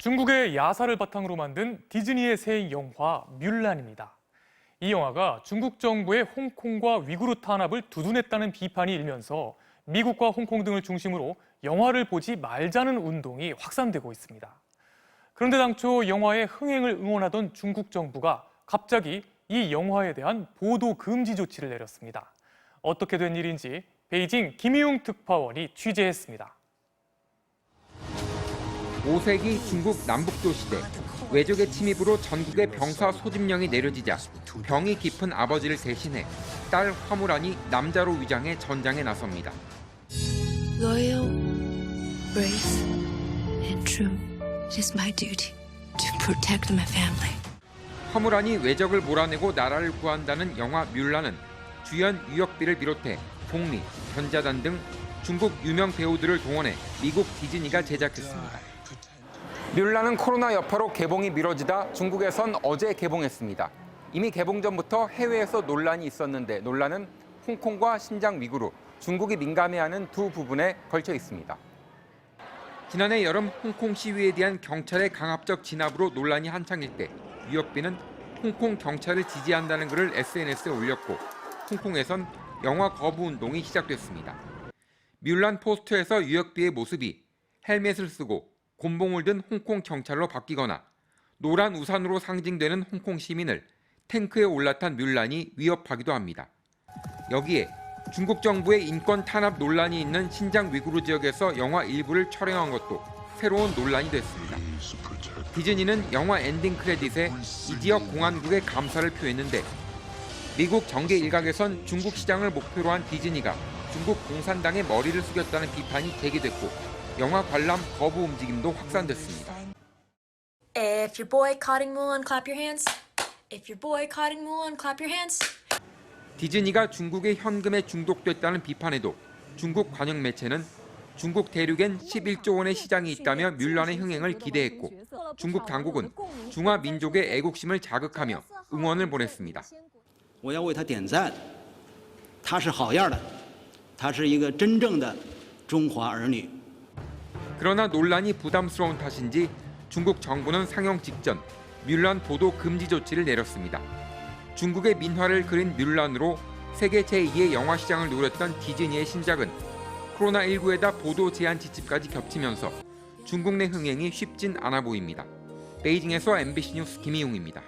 중국의 야사를 바탕으로 만든 디즈니의 새 영화 뮬란입니다. 이 영화가 중국 정부의 홍콩과 위구르 탄압을 두둔했다는 비판이 일면서 미국과 홍콩 등을 중심으로 영화를 보지 말자는 운동이 확산되고 있습니다. 그런데 당초 영화의 흥행을 응원하던 중국 정부가 갑자기 이 영화에 대한 보도 금지 조치를 내렸습니다. 어떻게 된 일인지 베이징 김희웅 특파원이 취재했습니다. 5세기 중국 남북조 시대 외적의 침입으로 전국에 병사 소집령이 내려지자 병이 깊은 아버지를 대신해 딸 화무란이 남자로 위장해 전장에 나섭니다. Loyal, brave, and true. It is my duty to protect my family. 화무란이 외적을 몰아내고 나라를 구한다는 영화 뮬란은 주연 유혁비를 비롯해 복리, 견자단 등 중국 유명 배우들을 동원해 미국 디즈니가 제작했습니다. 뮬란은 코로나 여파로 개봉이 미뤄지다 중국에선 어제 개봉했습니다. 이미 개봉 전부터 해외에서 논란이 있었는데 논란은 홍콩과 신장 위구르, 중국이 민감해하는 두 부분에 걸쳐 있습니다. 지난해 여름 홍콩 시위에 대한 경찰의 강압적 진압으로 논란이 한창일 때 유혁비는 홍콩 경찰을 지지한다는 글을 SNS에 올렸고 홍콩에선 영화 거부 운동이 시작됐습니다. 뮬란 포스터에서 유혁비의 모습이 헬멧을 쓰고 곤봉을 든 홍콩 경찰로 바뀌거나 노란 우산으로 상징되는 홍콩 시민을 탱크에 올라탄 뮬란이 위협하기도 합니다. 여기에 중국 정부의 인권 탄압 논란이 있는 신장 위구르 지역에서 영화 일부를 촬영한 것도 새로운 논란이 됐습니다. 디즈니는 영화 엔딩 크레딧에 이 지역 공안국에 감사를 표했는데 미국 정계 일각에선 중국 시장을 목표로 한 디즈니가 중국 공산당의 머리를 숙였다는 비판이 제기됐고 영화 관람 거부 움직임도 확산됐습니다. If you're boycotting Mulan, clap your hands. If you're boycotting Mulan, clap your hands. 디즈니가 중국의 현금에 중독됐다는 비판에도 중국 관영 매체는 중국 대륙엔 11조 원의 시장이 있다며 뮬란의 흥행을 기대했고 중국 당국은 중화 민족의 애국심을 자극하며 응원을 보냈습니다. 我要为他点赞，他是好样的，他是一个真正的中华儿女。 그러나 논란이 부담스러운 탓인지 중국 정부는 상영 직전 뮬란 보도 금지 조치를 내렸습니다. 중국의 민화를 그린 뮬란으로 세계 제2의 영화 시장을 노렸던 디즈니의 신작은 코로나19에다 보도 제한 지침까지 겹치면서 중국 내 흥행이 쉽진 않아 보입니다. 베이징에서 MBC 뉴스 김희웅입니다.